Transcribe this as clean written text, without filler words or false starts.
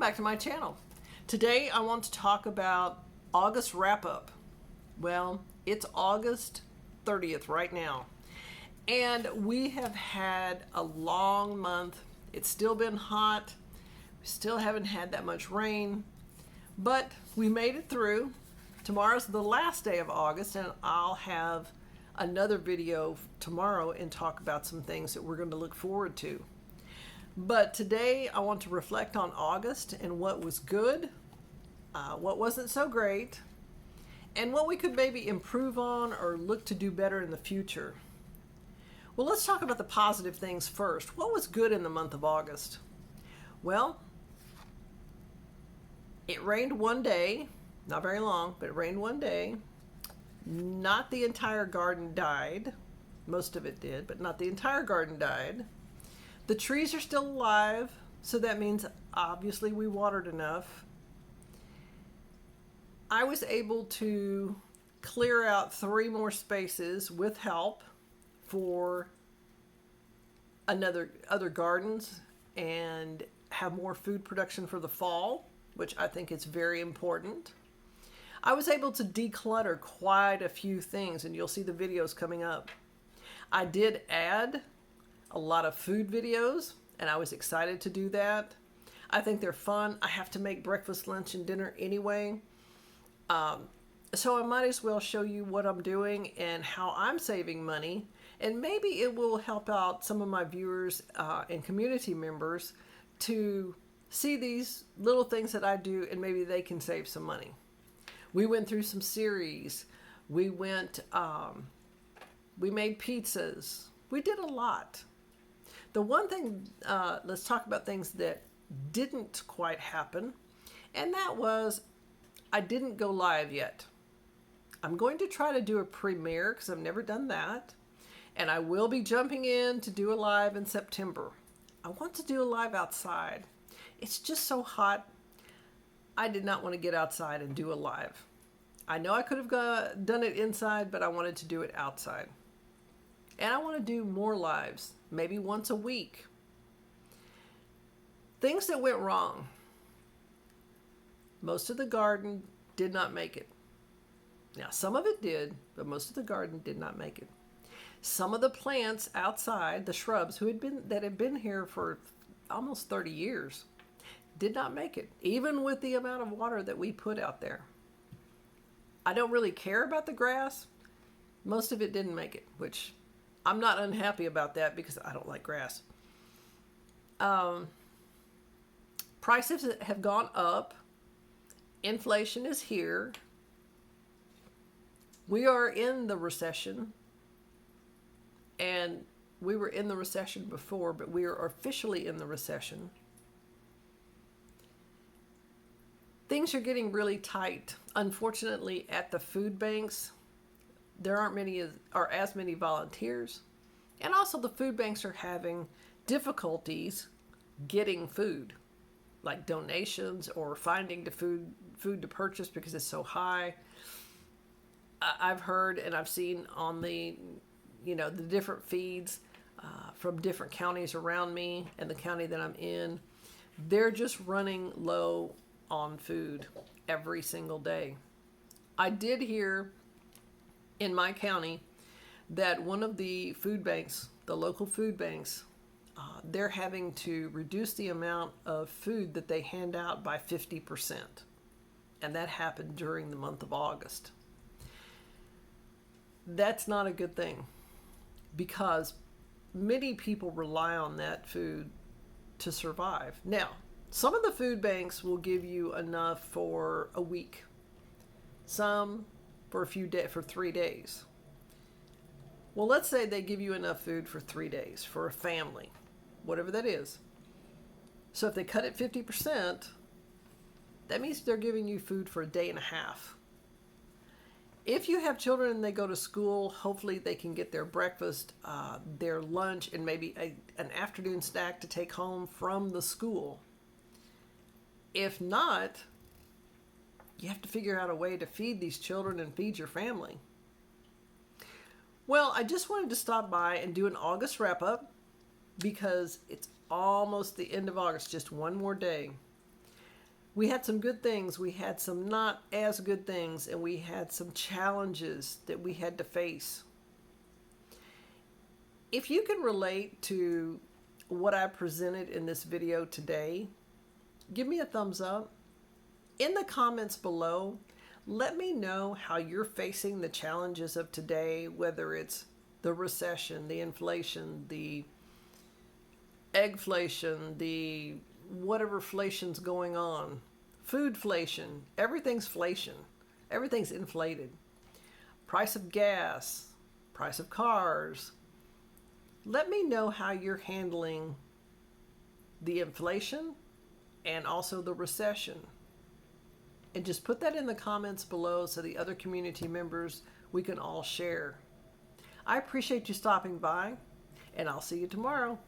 back to my channel. Today I want to talk about August wrap-up. Well, it's August 30th right now, and we have had a long month. It's still been hot. We still haven't had that much rain, but we made it through. Tomorrow's the last day of August, and I'll have another video tomorrow and talk about some things that we're going to look forward to. But today I want to reflect on August and what was good, what wasn't so great, and what we could maybe improve on or look to do better in the future. Well, let's talk about the positive things first. What was good in the month of August? Well, it rained one day, not very long, but it rained one day. Not the entire garden died. Most of it did, but not the entire garden died. The trees are still alive, so that means obviously we watered enough. I was able to clear out 3 more spaces with help for other gardens and have more food production for the fall, which I think is very important. I was able to declutter quite a few things, and you'll see the videos coming up. I did add a lot of food videos, and I was excited to do that. I think they're fun. I have to make breakfast, lunch, and dinner anyway. So I might as well show you what I'm doing and how I'm saving money, and maybe it will help out some of my viewers and community members to see these little things that I do, and maybe they can save some money. We went through some series. We made pizzas. We did a lot. The one thing, let's talk about things that didn't quite happen, and that was I didn't go live yet. I'm going to try to do a premiere because I've never done that, and I will be jumping in to do a live in September. I want to do a live outside. It's just so hot. I did not want to get outside and do a live. I know I could have done it inside, but I wanted to do it outside. And I want to do more lives, maybe once a week. Things that went wrong. Most of the garden did not make it. Now, some of it did, but most of the garden did not make it. Some of the plants outside, the shrubs that had been here for almost 30 years, did not make it, even with the amount of water that we put out there. I don't really care about the grass. Most of it didn't make it, which I'm not unhappy about that because I don't like grass. Prices have gone up. Inflation is here. We are in the recession, and we were in the recession before, but we are officially in the recession. Things are getting really tight. Unfortunately, at the food banks, there aren't as many volunteers, and also the food banks are having difficulties getting food, like donations or finding the food to purchase because it's so high. I've heard and I've seen on the different feeds from different counties around me and the county that I'm in, they're just running low on food every single day. I did hear in my county that one of the food banks, the local food banks, they're having to reduce the amount of food that they hand out by 50%. And that happened during the month of August. That's not a good thing because many people rely on that food to survive. Now, some of the food banks will give you enough for a week. Some for 3 days. Well, let's say they give you enough food for 3 days for a family, whatever that is. So if they cut it 50%, that means they're giving you food for a day and a half. If you have children and they go to school, hopefully they can get their breakfast, their lunch, and maybe an afternoon snack to take home from the school. If not, you have to figure out a way to feed these children and feed your family. Well, I just wanted to stop by and do an August wrap-up because it's almost the end of August, just one more day. We had some good things, we had some not as good things, and we had some challenges that we had to face. If you can relate to what I presented in this video today, give me a thumbs up. In the comments below, let me know how you're facing the challenges of today, whether it's the recession, the inflation, the eggflation, the whatever inflation's going on, foodflation, everything's inflation, everything's inflated. Price of gas, price of cars. Let me know how you're handling the inflation and also the recession. And just put that in the comments below so the other community members, we can all share. I appreciate you stopping by, and I'll see you tomorrow.